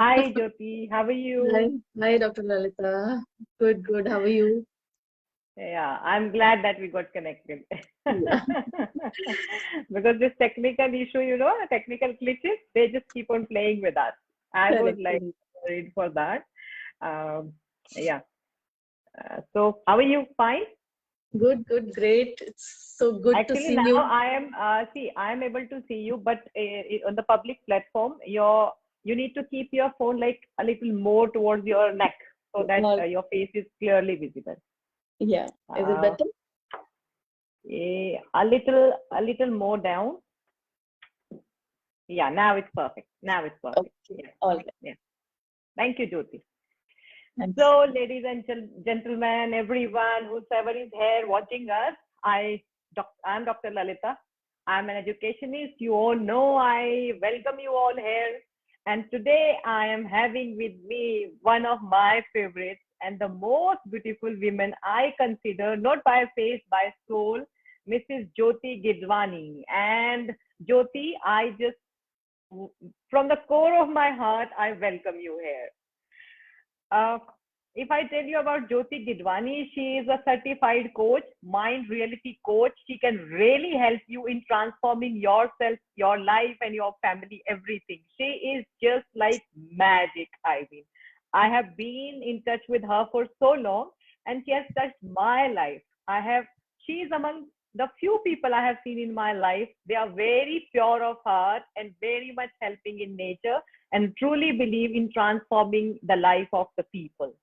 Hi, Jyoti. How are Hi, you? hi, Dr. Lalita. Good, good. How are you? Yeah, I'm glad that we got connected. Yeah, Because this technical issue, technical glitches, they just keep on playing with us. I was correct, like correct. worried for that. Um, yeah. So, how are you? Fine? Good, good, great. It's so good to Actually, see now you. I am able to see you, but on the public platform, you need to keep your phone like a little more towards your neck so that All, your face is clearly visible. yeah. Is it Uh, better? a little more down. Yeah, now it's perfect. Now it's perfect. Okay. Yeah, All right. yeah. Thank you, Jyoti. Thanks. So, ladies and gentlemen, everyone, whosoever is here watching us, I'm Dr. Lalita. I'm an educationist. You all know I welcome you all here. And today I am having with me one of my favorites and the most beautiful women I consider, not by face, by soul, Mrs. Jyoti Gidwani. And Jyoti, from the core of my heart, I welcome you here. Uh, if I tell you about Jyoti Gidwani, she is a certified coach, mind reality coach. She can really help you in transforming yourself, your life, and your family, everything. She is just like magic, I mean. I have been in touch with her for so long, and she has touched my life. She is among the few people I have seen in my life. They are very pure of heart and very much helping in nature and truly believe in transforming the life of the people.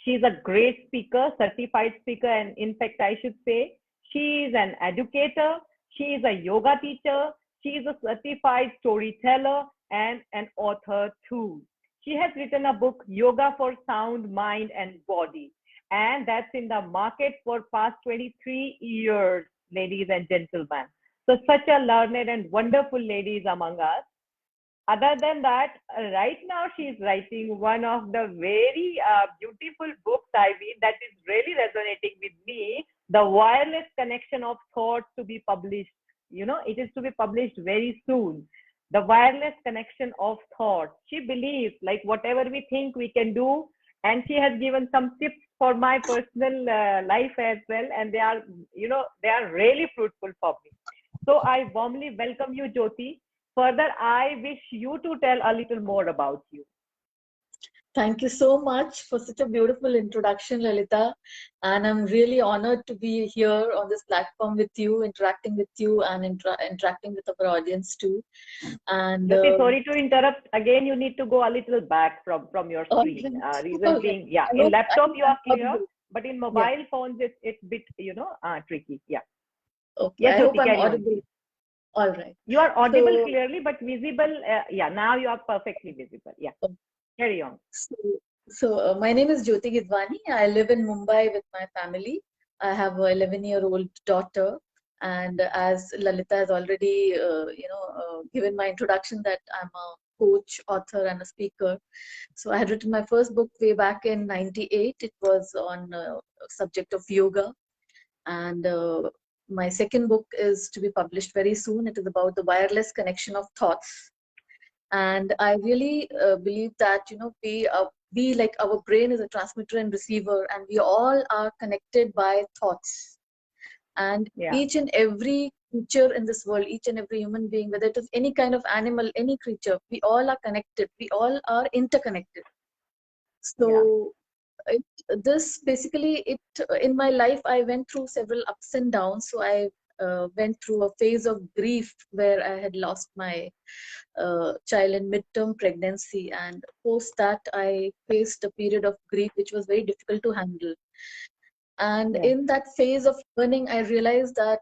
She is a great speaker, certified speaker, and in fact, I should say, she is an educator, she is a yoga teacher, she is a certified storyteller, and an author too. She has written a book, Yoga for Sound Mind and Body, and that's in the market for past 23 years, ladies and gentlemen. So, such a learned and wonderful lady is among us. Other than that, right now she's writing one of the very beautiful books, I mean, that is really resonating with me. The Wireless Connection of Thoughts, to be published. It is to be published very soon. The Wireless Connection of Thoughts. She believes like whatever we think we can do, and she has given some tips for my personal life as well, and they are really fruitful for me. So I warmly welcome you, Jyoti. Further, I wish you to tell a little more about you. Thank you so much for such a beautiful introduction, Lalita. And I'm really honored to be here on this platform with you, and interacting with our audience too. And Jyoti, sorry to interrupt. Again, you need to go a little back from your all screen. right, Reason all right. being, yeah, in I laptop hope you I'm are clear, audible. but in Yeah. mobile phones it's bit tricky. Yeah. Okay. Yes, I hope Jyoti, I'm carry on, audible. please. All right. You are audible So, clearly, but visible. Yeah, now you are perfectly visible. Yeah, carry on. So, so, my name is Jyoti Gidwani. I live in Mumbai with my family. I have a 11-year-old daughter, and as Lalita has already, given my introduction that I'm a coach, author, and a speaker. So I had written my first book way back in '98. It was on subject of yoga, and my second book is to be published very soon. It is about the wireless connection of thoughts, and I really believe that we, like, our brain is a transmitter and receiver, and we all are connected by thoughts. And Yeah, each and every creature in this world, each and every human being, whether it is any kind of animal, any creature, we all are connected, we all are interconnected. yeah, So it, this basically, it in my life I went through several ups and downs. So I went through a phase of grief where I had lost my child in midterm pregnancy, and post that I faced a period of grief which was very difficult to handle. And yeah, in that phase of learning, I realized that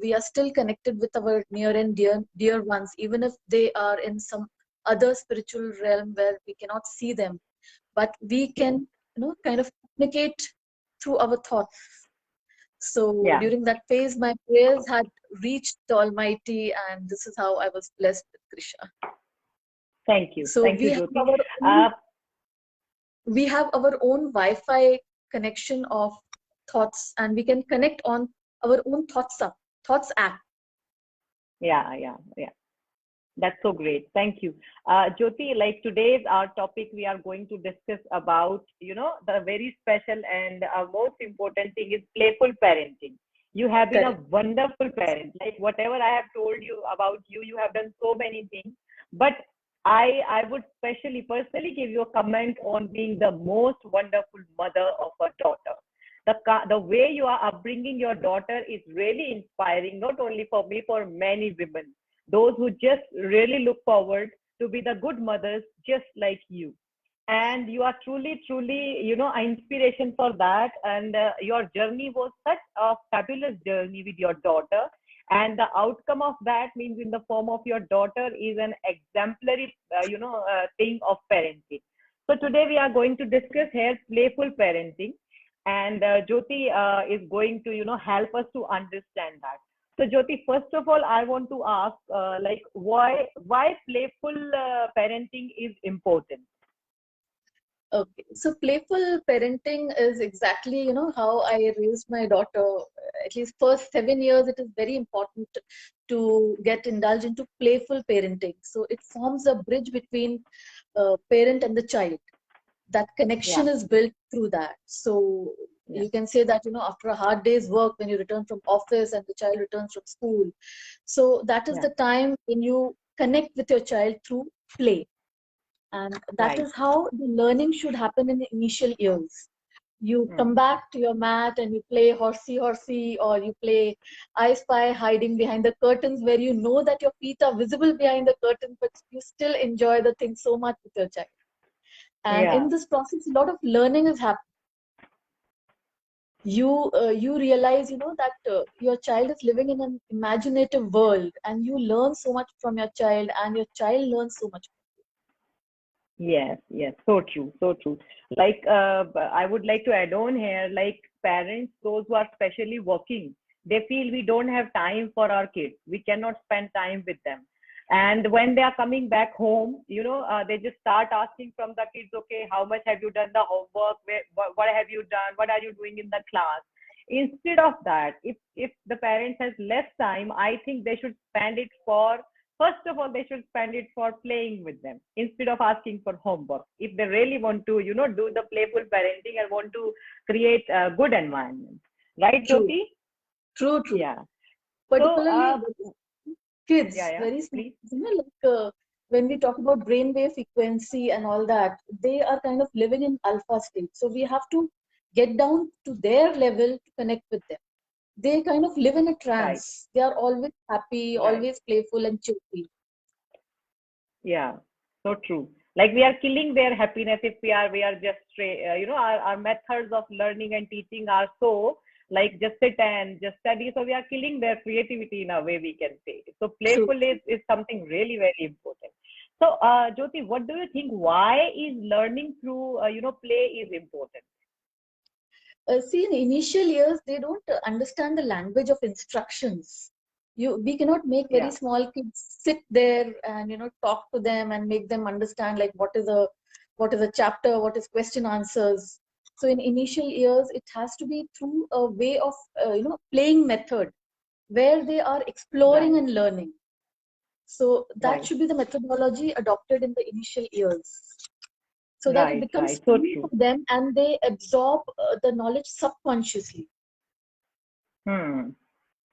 we are still connected with our near and dear ones, even if they are in some other spiritual realm where we cannot see them, but we can kind of communicate through our thoughts. So yeah. during that phase, my prayers had reached the Almighty, and this is how I was blessed with Krisha. So Thank you, Jyoti. Uh, we have our own Wi-Fi connection of thoughts, and we can connect on our own thoughts app. yeah, yeah, yeah. That's so great. Thank you. Jyoti, like today's our topic, we are going to discuss about, the very special and most important thing is playful parenting. You have been a Correct. wonderful parent. Like whatever I have told you about you, you have done so many things. But I would specially personally give you a comment on being the most wonderful mother of a daughter. The way you are upbringing your daughter is really inspiring, not only for me, for many women, those who just really look forward to be the good mothers just like you. And you are truly, an inspiration for that. And your journey was such a fabulous journey with your daughter. And the outcome of that means in the form of your daughter is an exemplary, thing of parenting. So today we are going to discuss here playful parenting. And Jyoti is going to, help us to understand that. So Jyoti, first of all, I want to ask, like, why playful parenting is important? Okay, so playful parenting is exactly, how I raised my daughter. At least first 7 years, it is very important to get indulged into playful parenting. So it forms a bridge between parent and the child. That Yeah, connection is built through that. So yeah, you can say that, after a hard day's work, when you return from office and the child returns from school, so that is yeah, the time when you connect with your child through play. And that right. is how the learning should happen in the initial years. You come Hmm. back to your mat and you play horsey horsey, or you play I spy hiding behind the curtains, where you know that your feet are visible behind the curtain, but you still enjoy the thing so much with your child. And in Yeah, this process, a lot of learning is happening. You realize, that your child is living in an imaginative world, and you learn so much from your child, and your child learns so much. yes, yes, so true, so true. Like, I would like to add on here, like parents, those who are specially working, they feel we don't have time for our kids. We cannot spend time with them. And when they are coming back home, they just start asking from the kids, okay, how much have you done the homework? What have you done? What are you doing in the class? Instead of that, if the parents has less time, I think they should spend it for, first of all, they should spend it for playing with them instead of asking for homework. If they really want to, do the playful parenting and want to create a good environment. Right, True, Jyoti? true, true. Yeah. So, Particularly yeah, kids, yeah, very small, please. when we talk about brainwave frequency and all that, they are kind of living in alpha state. So we have to get down to their level to connect with them. They kind of live in a Right, trance. They are always happy, right. always playful and chirpy. Yeah, so true. Like we are killing their happiness if we are just our methods of learning and teaching are so like just sit and just study. So we are killing their creativity in a way, we can say. So True. playful is something really very important. So Jyoti, what do you think? Why is learning through play is important? See, in initial years, they don't understand the language of instructions. We cannot make very Yeah, small kids sit there and talk to them and make them understand like what is a chapter, what is question answers. So in initial years, it has to be through a way of playing method where they are exploring right, and learning. So that right, should be the methodology adopted in the initial years, so that it right, becomes right. So fun for true. them and they absorb the knowledge subconsciously. Hmm.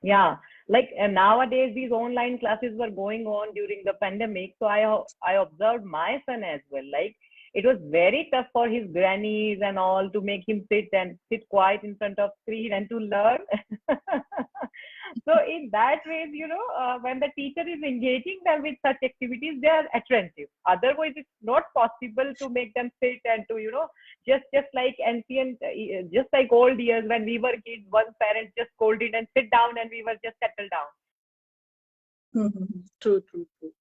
Yeah, like nowadays these online classes were going on during the pandemic. So I observed my son as well. Like it was very tough for his grannies and all to make him sit quiet in front of screen and to learn. So in that way, when the teacher is engaging them with such activities, they are attentive. Otherwise, it's not possible to make them sit and to just like ancient, just like old years when we were kids, one parent just scolded and sit down and we were just settled down. True, true, true.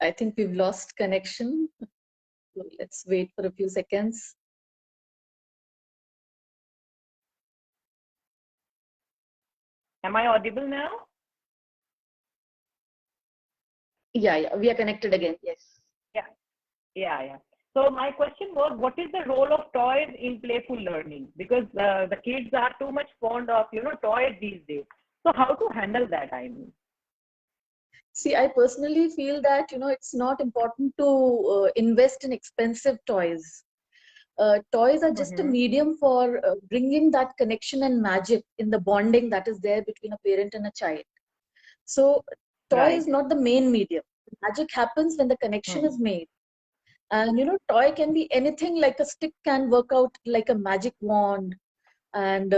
I think we've lost connection. So let's wait for a few seconds. Am I audible now? Yeah, yeah, we are connected again. Yes. Yeah, yeah, yeah. So my question was, what is the role of toys in playful learning? Because the kids are too much fond of, toys these days. So how to handle that, I mean? See, I personally feel that, it's not important to invest in expensive toys. Toys are just a Mm-hmm. medium for bringing that connection and magic in the bonding that is there between a parent and a child. So, toy Right. is not the main medium. Magic happens when the connection Hmm. is made. And, toy can be anything, like a stick can work out like a magic wand. And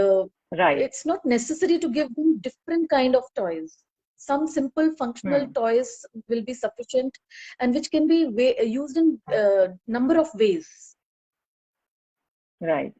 Right. it's not necessary to give them different kind of toys. Some simple functional Hmm. toys will be sufficient, and which can be used in number of ways. Right.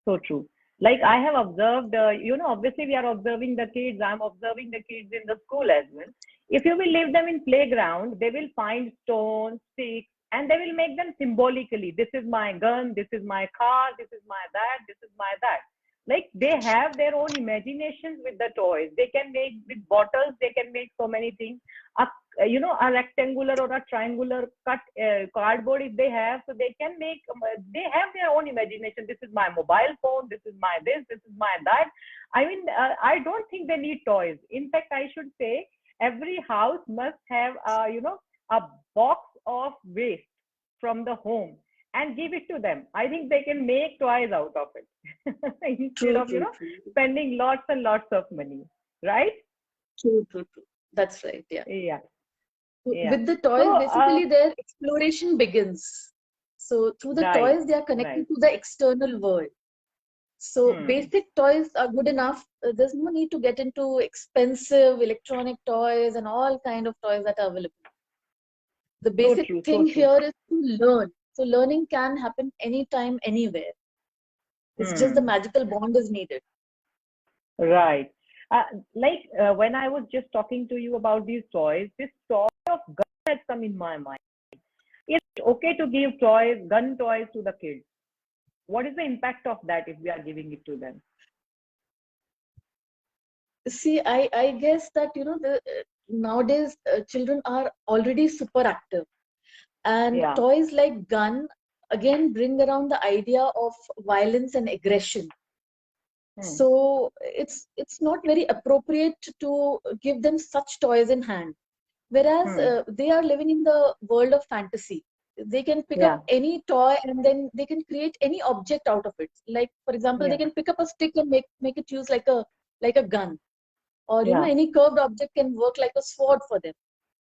So true. Like I have observed, obviously we are observing the kids. I'm observing the kids in the school as well. If you will leave them in playground, they will find stones, sticks, and they will make them symbolically. This is my gun. This is my car. This is my that. This is my that. Like they have their own imaginations with the toys. They can make with bottles. They can make so many things. A a rectangular or a triangular cut cardboard if they have, so they can make, they have their own imagination. This is my mobile phone, this is my this is my that. I mean, I don't think they need toys. In fact, I should say every house must have a box of waste from the home and give it to them. I think they can make toys out of it instead True, of true, true, spending lots and lots of money, right? true, true, true. That's right. Yeah. Yeah. Yeah. With the So, toys, basically their exploration begins. So through the right, toys, they are connected right. to the external world. So Hmm. basic toys are good enough. There's no need to get into expensive electronic toys and all kind of toys that are available. The So basic true, so thing true. here is to learn. So learning can happen anytime, anywhere. It's just the Hmm. magical bond is needed. Right. Uh, when I was just talking to you about these toys, this toy of gun has come in my mind. Is it okay to give toys, gun toys to the kids? What is the impact of that if we are giving it to them? See, I guess that, nowadays children are already super active. And Yeah. toys like gun again bring around the idea of violence and aggression. Hmm. So it's not very appropriate to give them such toys in hand. Whereas Hmm. they are living in the world of fantasy. They can pick Yeah. up any toy and then they can create any object out of it. Like for example, they Yeah. can pick up a stick and make it use like a gun. Or Yeah. any curved object can work like a sword for them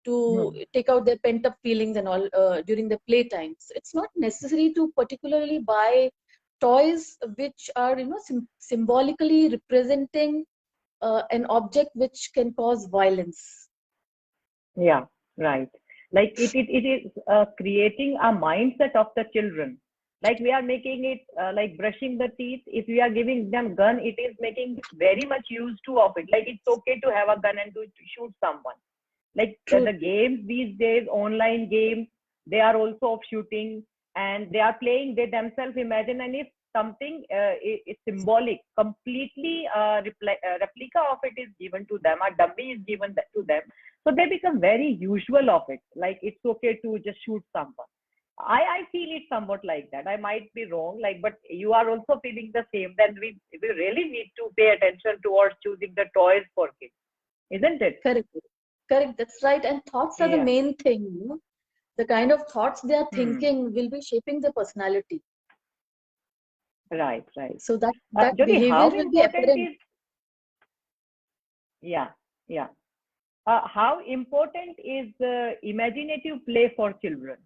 to Hmm. take out their pent up feelings and all during their playtimes. It's not necessary to particularly buy toys which are symbolically representing an object which can cause violence. Yeah. Right. Like it is creating a mindset of the children. Like we are making it like brushing the teeth. If we are giving them gun, it is making very much use to of it. Like it's okay to have a gun and to shoot someone. Like True, the true. games these days, online games, they are also of shooting, and they are playing. They themselves imagine, and if something is symbolic, completely replica of it is given to them, a dummy is given to them, so they become very usual of it. Like it's okay to just shoot someone. I feel it somewhat like that. I might be wrong, like, but you are also feeling the same. Then we really need to pay attention towards choosing the toys for kids, isn't it? Correct. Correct. That's right. And thoughts are the Yeah. main thing. The kind of thoughts they are Hmm. thinking will be shaping their personality. Right, right. So that Jyoti, behavior how will be important apparent. is, yeah, yeah. How important is imaginative play for children?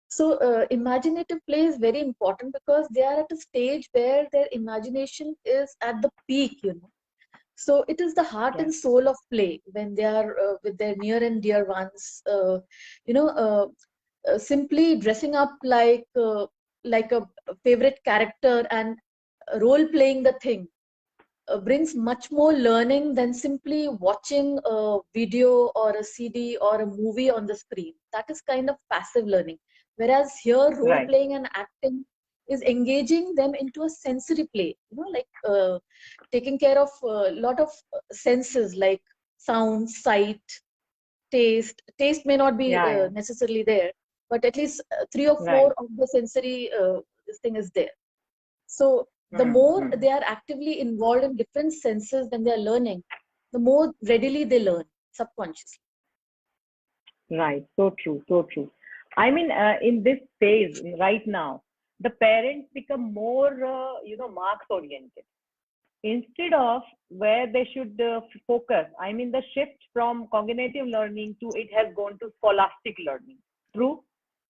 So imaginative play is very important because they are at a stage where their imagination is at the peak. So it is the heart Yeah, and soul of play when they are with their near and dear ones. You know, simply dressing up like a favorite character and role playing the thing brings much more learning than simply watching a video or a CD or a movie on the screen. That is kind of passive learning. Whereas here, role right. playing and acting is engaging them into a sensory play, like taking care of a lot of senses like sound, sight, taste. Taste may not be Yeah, yeah. necessarily there, but at least 3 or 4 Right. of the sensory this thing is there. So the Hmm. more Hmm. they are actively involved in different senses when they are learning, the more readily they learn subconsciously. Right. So true. So true. I mean, in this phase right now, the parents become more, marks oriented instead of where they should focus. I mean, the shift from cognitive learning to it has gone to scholastic learning. True?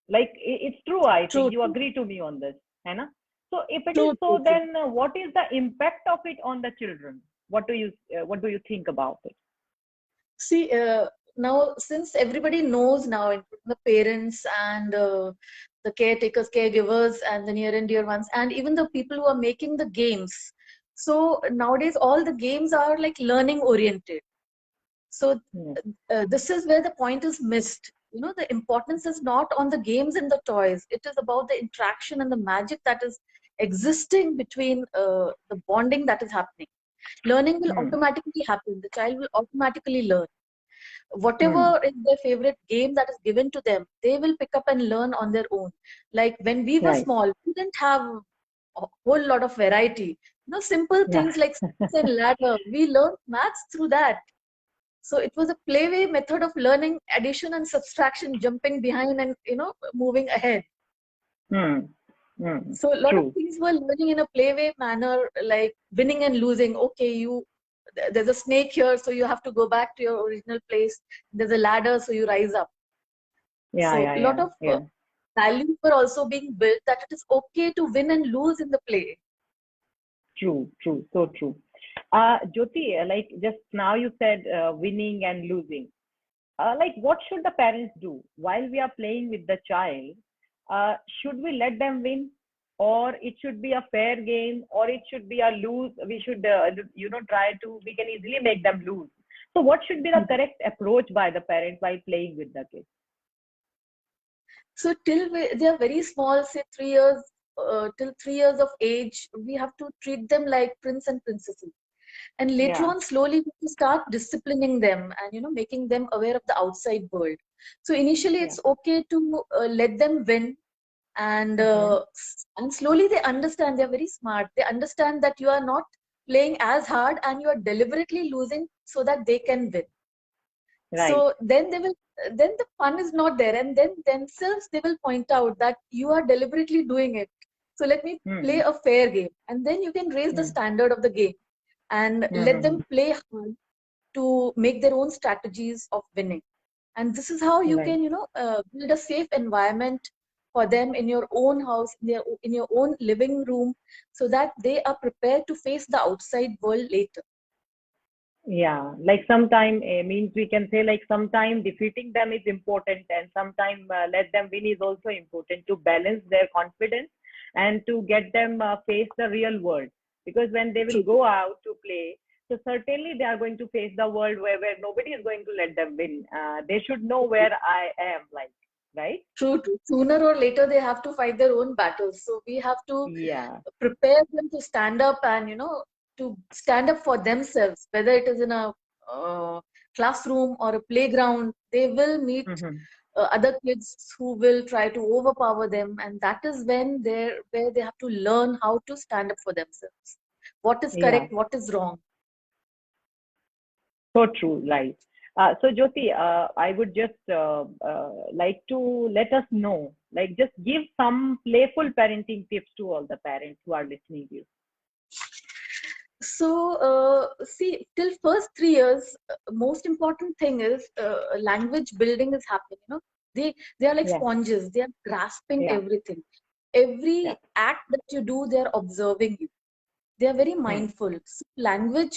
Like it's true. I think True, you true, agree to me on this, Hannah. So if it is true, so, true, true. then what is the impact of it on the children? What do you think about it? See, now since everybody knows now, including the parents and the caretakers, caregivers, and the near and dear ones, and even the people who are making the games. So nowadays, all the games are like learning oriented. So Hmm. this is where the point is missed. You know, the importance is not on the games and the toys. It is about the interaction and the magic that is existing between the bonding that is happening. Learning will Hmm. automatically happen. The child will automatically learn Hmm. whatever is their favorite game that is given to them, they will pick up and learn on their own. Like when we were Right. small, we didn't have a whole lot of variety. You know, simple Yeah. things like snakes and ladder. We learned maths through that. So it was a playway method of learning addition and subtraction, jumping behind and moving ahead. Hmm. Hmm. So a lot of True. things were learning in a playway manner, like winning and losing. Okay, there's a snake here, so you have to go back to your original place. There's a ladder, so you rise up. Yeah. So Yeah. a lot Yeah. of Yeah. values were also being built that it is okay to win and lose in the play. True. True. So true. Jyoti, like just now you said winning and losing. Like what should the parents do while we are playing with the child? Should we let them win, or it should be a fair game, or it should be a lose? We should, try to. We can easily make them lose. So, what should be the correct approach by the parents while playing with the kids? So they are very small, say 3 years, till 3 years of age, we have to treat them like prince and princesses. And later Yeah, on, slowly we start disciplining them and making them aware of the outside world. So initially, yeah. it's okay to let them win, and Mm-hmm. slowly they understand. They're very smart. They understand that you are not playing as hard and you are deliberately losing so that they can win. Right. So then the fun is not there, and then themselves they will point out that you are deliberately doing it. So let me play Mm-hmm. a fair game, and then you can raise the standard of the game and let Mm-hmm. them play hard to make their own strategies of winning. And this is how you Right. can build a safe environment for them in your own house, in your own living room, so that they are prepared to face the outside world later. Yeah, like sometime means we can say like sometime defeating them is important, and sometime let them win is also important to balance their confidence and to get them face the real world. Because when they will True. go out to play, so certainly they are going to face the world where nobody is going to let them win. They should know where I am, like, right? True, true. Sooner or later, they have to fight their own battles. So we have to Yeah. prepare them to stand up and, to stand up for themselves, whether it is in a classroom or a playground. They will meet Hmm. other kids who will try to overpower them. And that is where they have to learn how to stand up for themselves. What is Yeah. correct, what is wrong. So true, right. So Jyoti, I would just like to let us know, like just give some playful parenting tips to all the parents who are listening to you. So, see, till first 3 years, most important thing is language building is happening. They are like Yeah, sponges. They are grasping yeah, everything. yeah. Every act that you do, they are observing you. They are very Hmm. mindful. So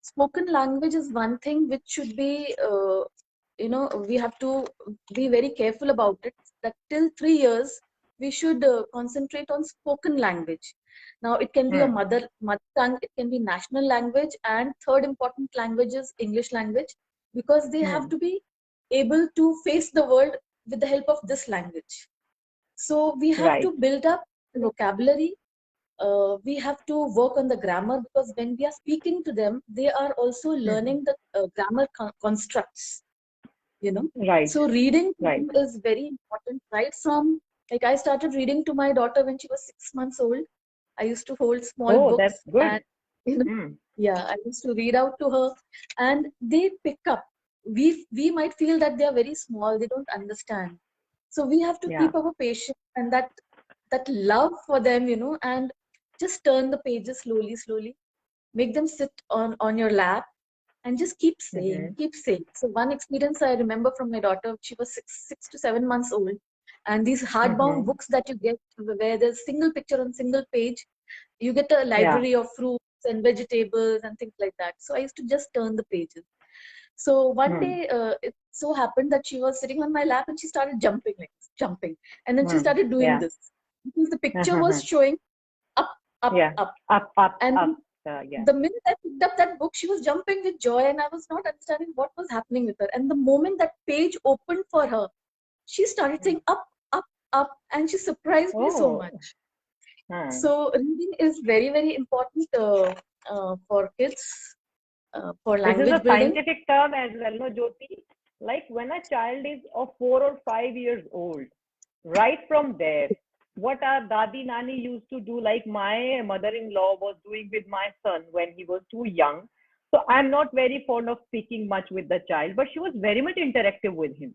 spoken language is one thing which should be, we have to be very careful about it. That till 3 years, we should concentrate on spoken language. Now, it can be a Hmm. mother tongue, it can be national language, and third important language is English language, because they have Hmm. to be able to face the world with the help of this language. So we have Right. to build up the vocabulary. We have to work on the grammar, because when we are speaking to them, they are also Hmm. learning the grammar constructs. you know. Right. So reading to Right. them is very important, right from, like, I started reading to my daughter when she was 6 months old. I used to hold small Oh, books that's good. and, you know, Hmm. yeah, I used to read out to her and they pick up. We might feel that they are very small, they don't understand. So we have to Yeah. keep our patience and that love for them, you know, and just turn the pages slowly, slowly. Make them sit on your lap and just keep saying, Hmm. keep saying. So one experience I remember from my daughter, she was 6 to 7 months old, and these hardbound Hmm. books that you get where there's single picture on single page, you get a Yeah. library of fruits and vegetables and things like that. So I used to just turn the pages. So one Hmm. day, it so happened that she was sitting on my lap and she started jumping like this, jumping, and then she Hmm. started doing Yeah. this because the picture was showing up, up, Yeah. up, Up, up, and up. Yeah. the minute I picked up that book, she was jumping with joy, and I was not understanding what was happening with her. And the moment that page opened for her, she started Hmm. saying up, up, up, and she surprised me so Oh. much. Hmm. So reading is very, very important for kids, for This is language a building. scientific term as well, no, Jyoti? Like when a child is of 4 or 5 years old, right from there, what our Dadi Nani used to do, like my mother-in-law was doing with my son when he was too young. So I'm not very fond of speaking much with the child, but she was very much interactive with him.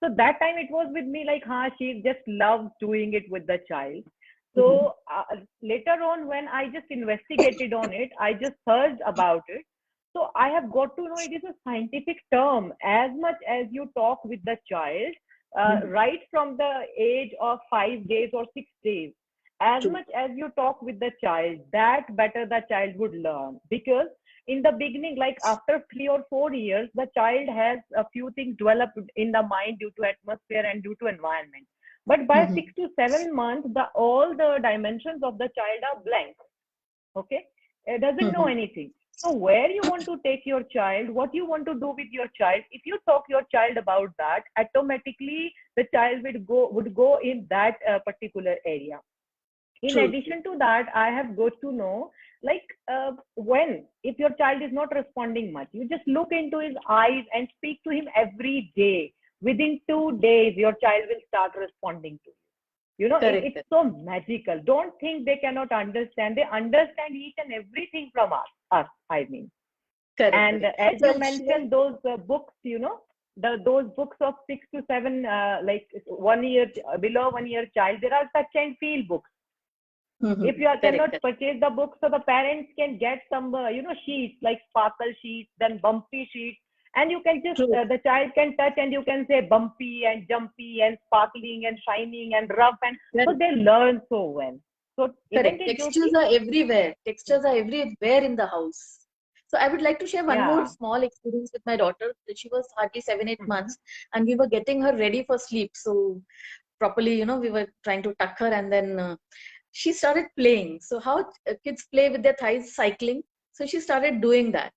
So that time it was with me like, she just loves doing it with the child. Mhm. So later on, when I just investigated on it, I just searched about it. So I have got to know it is a scientific term. As much as you talk with the child, Mhm. right from the age of 5 days or 6 days, as True. much as you talk with the child, that better the child would learn. Because in the beginning, like after 3 or 4 years, the child has a few things developed in the mind due to atmosphere and due to environment. But by Mhm. 6 to 7 months, all the dimensions of the child are blank. Okay, it doesn't know Mhm. anything. So where you want to take your child, what you want to do with your child, if you talk your child about that, automatically the child would go in that particular area. In True. True. addition to that, I have got to know, like, when if your child is not responding much, you just look into his eyes and speak to him every day. Within 2 days your child will start responding to you. Correct. It's so magical. Don't think they cannot understand. They understand each and everything from us, I mean. Correct. And Correct. as So you I'll share. mentioned, those books, those books of 6 to 7, like 1 year, below 1 year child, there are touch and feel books. If Mhm. you Correct. cannot Correct. purchase the book, so the parents can get some sheets like sparkle sheets, then bumpy sheets, and you can just True. the child can touch and you can say bumpy and jumpy and sparkling and shining and rough, and so Correct. they learn so well. So isn't Correct. it, Jyoti? Textures are everywhere. Textures are everywhere in the house. So I would like to share one more Yeah. small experience with my daughter. She was hardly 7, 8 Hmm. months, and we were getting her ready for sleep. So properly, we were trying to tuck her, and then she started playing. So how kids play with their thighs, cycling. So she started doing that.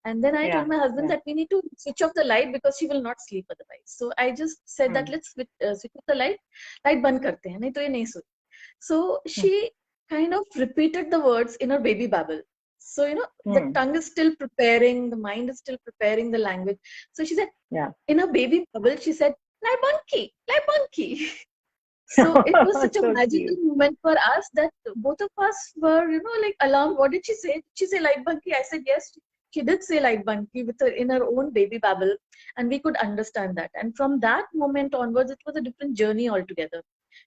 And then I Yeah. told my husband Yeah. that we need to switch off the light because she will not sleep otherwise. So I just said that Hmm. let's switch off the light. Light बंद करते हैं नहीं तो ये नहीं सोती. So Hmm. she kind of repeated the words in her baby babble. So the Hmm. tongue is still preparing, the mind is still preparing the language. So she said Yeah. in her baby babble, she said "lai monkey." So it was such a So magical cute. moment for us that both of us were, like alarmed. What did she say? Did she say light bunky? I said yes. She did say light bunky with her in her own baby babble, and we could understand that. And from that moment onwards, it was a different journey altogether.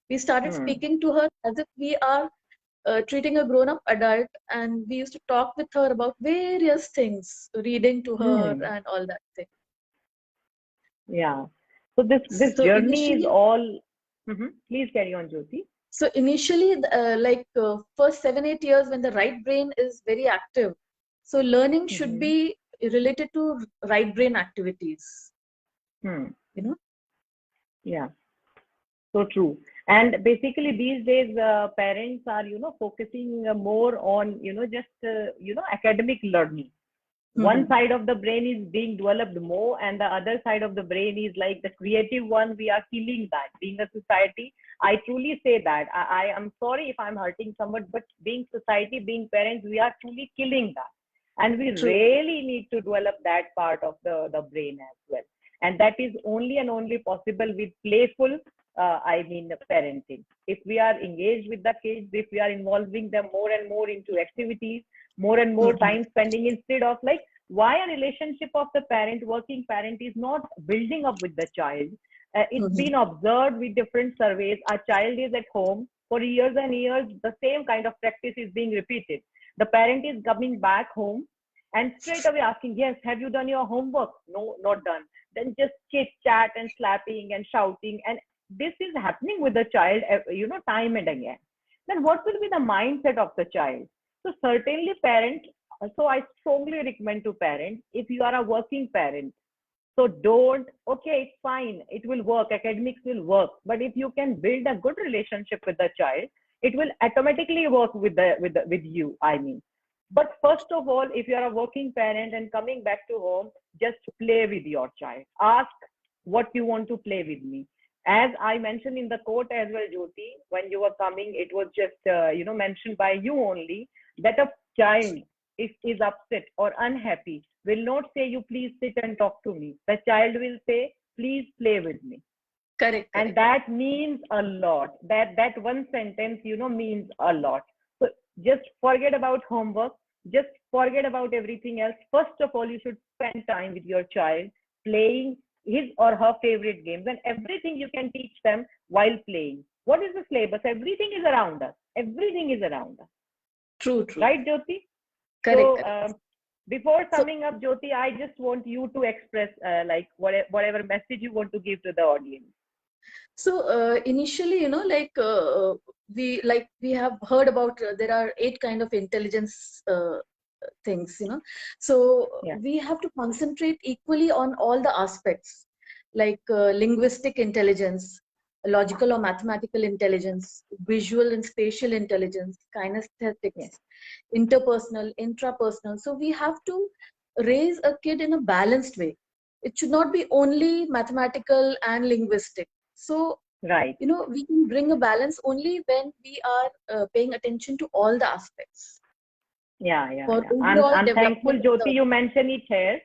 We started Hmm. speaking to her as if we are treating a grown-up adult, and we used to talk with her about various things, reading to her Hmm. and all that thing. Yeah. So this So journey is initially, all. Please carry on, Jyoti. like first 7, 8 years when the right brain is very active, so learning should Hmm. be related to right brain activities. Hmm. You know. Yeah. So true. And basically, these days, parents are, focusing more on, just, academic learning. One Mhm. side of the brain is being developed more, and the other side of the brain is like the creative one. We are killing that. Being a society, I truly say that. I am sorry if I'm hurting someone, but being society, being parents, we are truly killing that. And we True. really need to develop that part of the brain as well. And that is only and only possible with playful, parenting. If we are engaged with the kids, if we are involving them more and more into activities, more and more Mhm. time spending, instead of like, why a relationship of the parent, working parent, is not building up with the child. It's Mhm. been observed with different surveys. A child is at home for years and years, the same kind of practice is being repeated. The parent is coming back home and straight away asking, yes, have you done your homework? No, not done. Then just chit chat and slapping and shouting. And this is happening with the child, time and again. Then what will be the mindset of the child? So certainly parents, so I strongly recommend to parents, if you are a working parent, so don't, okay, it's fine, it will work, academics will work. But if you can build a good relationship with the child, it will automatically work with you, I mean. But first of all, if you are a working parent and coming back to home, just play with your child. Ask what you want to play with me. As I mentioned in the quote as well, Jyoti, when you were coming, it was just mentioned by you only, that a child, if is upset or unhappy, will not say, you please sit and talk to me. The child will say, please play with me. Correct, And correct. that means a lot. That one sentence, means a lot. So just forget about homework. Just forget about everything else. First of all, you should spend time with your child, playing his or her favorite games, and everything you can teach them while playing. What is the syllabus? Everything is around us. Everything is around us. True, true. Right, Jyoti? Correct, So correct. before So, summing up, Jyoti, I just want you to express whatever message you want to give to the audience. initially, we have heard about there are 8 kind of intelligence things, So Yeah. we have to concentrate equally on all the aspects, like linguistic intelligence, logical or mathematical intelligence, visual and spatial intelligence, Yeah. kinesthetics, interpersonal, intrapersonal. So we have to raise a kid in a balanced way. It should not be only mathematical and linguistic. So, Right. we can bring a balance only when we are paying attention to all the aspects Yeah, yeah, for yeah. overall I'm thankful, development of Jyoti, the. you mentioned it here.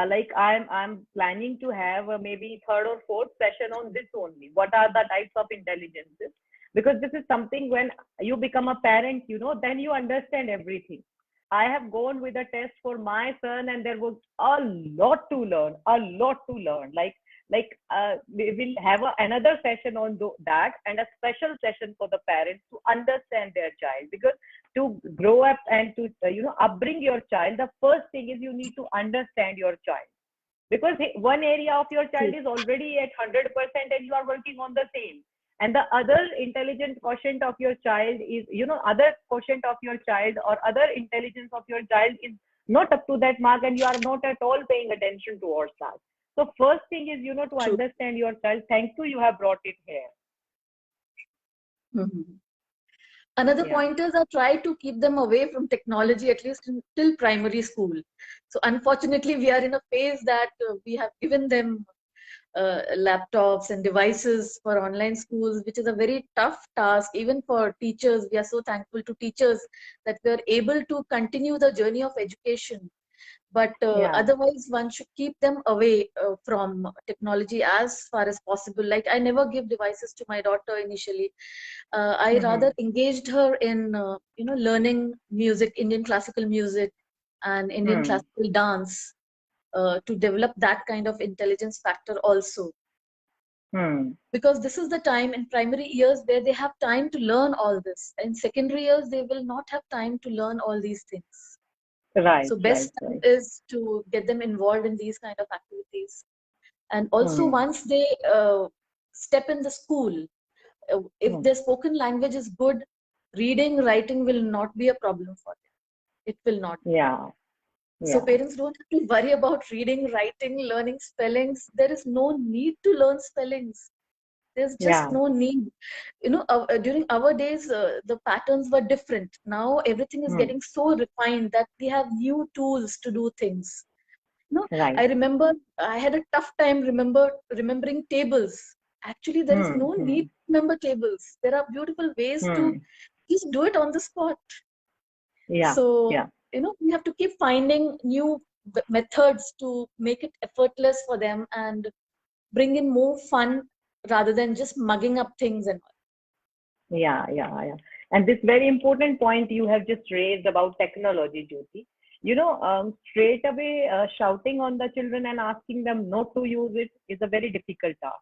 Like I'm planning to have maybe third or fourth session on this only. What are the types of intelligences? Because this is something, when you become a parent, then you understand everything. I have gone with a test for my son, and there was a lot to learn. A lot to learn. We will have another session on that, and a special session for the parents to understand their child. Because to grow up and to upbring your child, the first thing is you need to understand your child. Because one area of your child is already at 100% and you are working on the same, and the other intelligent quotient of your child is, other quotient of your child or other intelligence of your child is not up to that mark, and you are not at all paying attention towards that. So first thing is, to True. understand your child. Thank you have brought it here. Mhm. Another Yeah. point is I try to keep them away from technology at least till primary school. So unfortunately, we are in a phase that we have given them laptops and devices for online schools, which is a very tough task, even for teachers. We are so thankful to teachers that we are able to continue the journey of education. But Yeah. otherwise, one should keep them away from technology as far as possible. Like, I never give devices to my daughter initially. I Mm-hmm. rather engaged her in, learning music, Indian classical music and Indian Hmm. classical dance, to develop that kind of intelligence factor also. Hmm. Because this is the time in primary years where they have time to learn all this. In secondary years, they will not have time to learn all these things. Right. So Right. best time Right. is to get them involved in these kind of activities. And also Hmm. once they step in the school, if Hmm. their spoken language is good, reading, writing will not be a problem for them. It will not. Yeah. So Yeah. parents don't have to worry about reading, writing, learning spellings. There is no need to learn spellings. There's just Yeah. no need. During our days, the patterns were different. Now everything is Hmm. getting so refined that we have new tools to do things. Right. I remember I had a tough time remembering tables. Actually, there is Hmm. no need Hmm. to remember tables. There are beautiful ways to Hmm. just do it on the spot. Yeah. So, Yeah. we have to keep finding new methods to make it effortless for them and bring in more fun rather than just mugging up things and all. Yeah. And this very important point you have just raised about technology, Jyoti. Straight away shouting on the children and asking them not to use it is a very difficult task.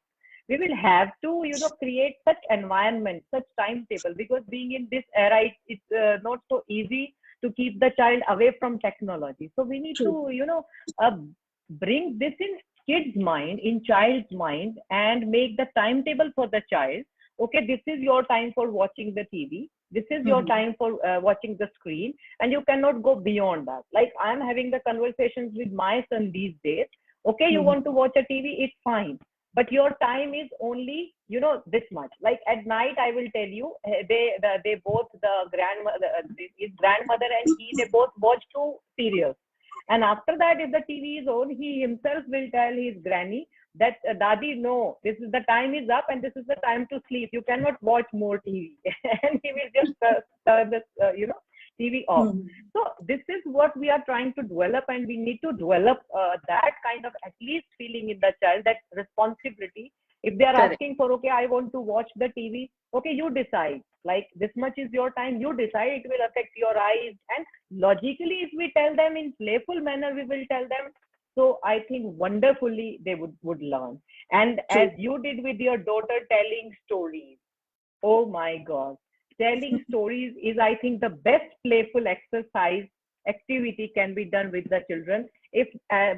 We will have to, create such environment, such timetable, because being in this era, it's not so easy to keep the child away from technology. So we need True. to, uh, bring this in kid's mind, in child's mind, and make the timetable for the child. Okay, this is your time for watching the TV. This is your Mhm. time for watching the screen, and you cannot go beyond that. Like I'm having the conversations with my son these days. Okay, you Mhm. want to watch a TV, it's fine, but your time is only this much. Like at night, I will tell you, they both, the grandmother, his grandmother and he, they both watch two serials, and after that, if the TV is on, he himself will tell his granny that Dadi, no, this is the time is up and this is the time to sleep. You cannot watch more TV, and he will just turn the TV off. Mhm. So this is what we are trying to develop, and we need to develop that kind of at least feeling in the child, that responsibility. If they are Correct. asking for, okay, I want to watch the TV, okay, you decide. Like this much is your time, you decide. It will affect your eyes, and logically, if we tell them in playful manner, we will tell them. So I think wonderfully they would learn. And as True. you did with your daughter, telling stories, oh my God. Telling stories is, I think, the best playful exercise activity can be done with the children. If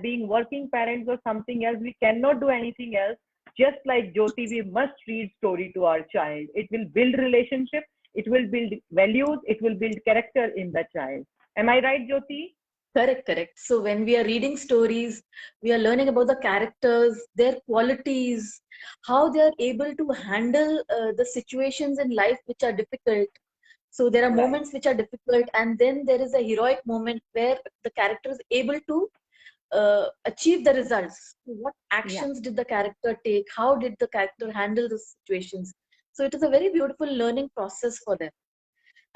being working parents or something else, we cannot do anything else. Just like Jyoti, we must read story to our child. It will build relationship. It will build values. It will build character in the child. Am I right, Jyoti? Correct, correct. So when we are reading stories, we are learning about the characters, their qualities, how they are able to handle the situations in life which are difficult. So there are Right. moments which are difficult, and then there is a heroic moment where the character is able to achieve the results. What Yeah. actions did the character take? How did the character handle the situations? So it is a very beautiful learning process for them.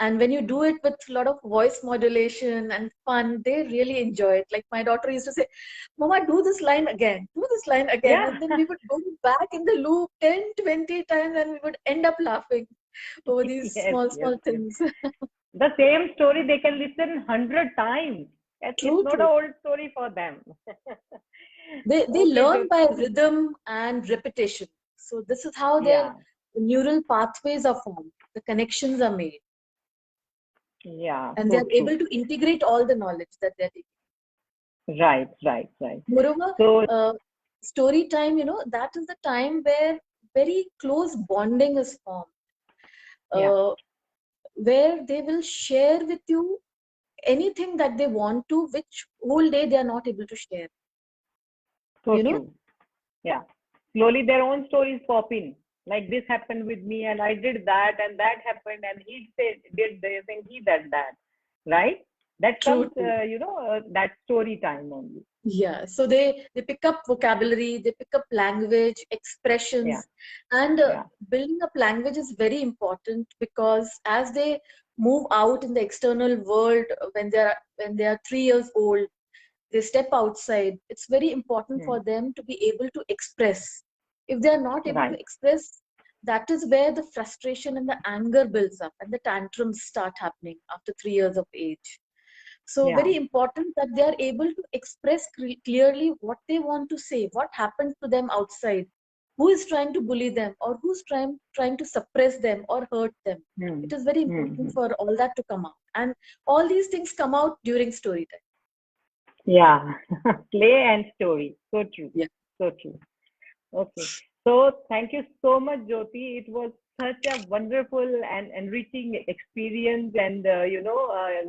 And when you do it with a lot of voice modulation and fun, they really enjoy it. Like my daughter used to say, Mama, do this line again, do this line again. Yeah. And then we would go back in the loop 10, 20 times and we would end up laughing over these Yes, small, yes, small yes. things. The same story they can listen 100 times. It's True, not an true. old story for them. They Okay, learn by Jyoti. rhythm and repetition. So this is how their Yeah, neural pathways are formed, the connections are made, yeah, and they so are true. able to integrate all the knowledge that they're taking. Right. Moreover, So, story time, that is the time where very close bonding is formed, yeah, uh, where they will share with you anything that they want to, which whole day they are not able to share. so You know, true. Yeah. Slowly their own stories pop in. Like this happened with me and I did that and that happened and he said, did this and he did that. Right? That true, comes, true. that story time only. Yeah, so they pick up vocabulary, they pick up language, Yeah, expressions, and yeah. building up language is very important because as they move out in the external world when they are 3 years old, they step outside. It's very important Hmm. for them to be able to express. If they are not able to Right. express, that is where the frustration and the anger builds up, and the tantrums start happening after 3 years of age. So Yeah. very important that they are able to express clearly what they want to say, what happened to them outside, who is trying to bully them, or who's trying to suppress them or hurt them. Hmm. It is very important Hmm. for all that to come out, and all these things come out during story time. Yeah. Play and story. So true. Yeah. So true. Okay. So thank you so much, Jyoti. It was such a wonderful and enriching experience and,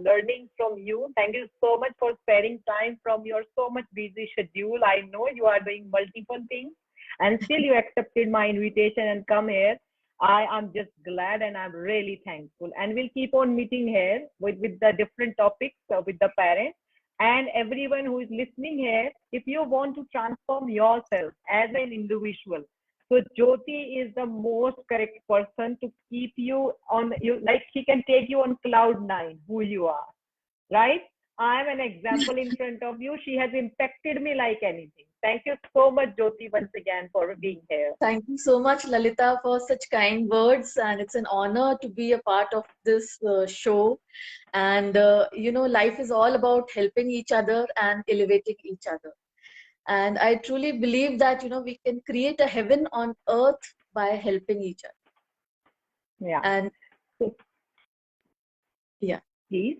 learning from you. Thank you so much for sparing time from your so much busy schedule. I know you are doing multiple things and still you accepted my invitation and come here. I am just glad and I'm really thankful. And we'll keep on meeting here with the different topics with the parents and everyone who is listening here. If you want to transform yourself as an individual, so Jyoti is the most correct person to keep you on, you like she can take you on cloud nine who you are, right? I'm an example in front of you. She has impacted me like anything. Thank you so much, Jyoti, once again for being here. Thank you so much, Lalita, for such kind words. And it's an honor to be a part of this show. And, life is all about helping each other and elevating each other. And I truly believe that, we can create a heaven on earth by helping each other. Yeah. And yeah. Please.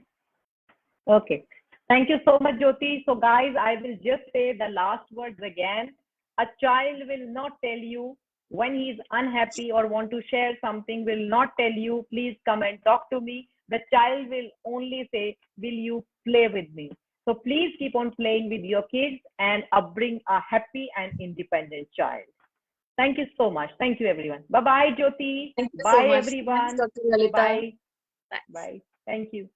Okay. Thank you so much, Jyoti. So, guys, I will just say the last words again. A child will not tell you when he's unhappy or want to share something, will not tell you, please come and talk to me. The child will only say, will you play with me? So please keep on playing with your kids and upbring a happy and independent child. Thank you so much. Thank you, everyone. Bye-bye, Jyoti. Thank you Bye, so much. everyone. Thanks, Dr. Lalita. Bye. Thanks. Bye. Thank you.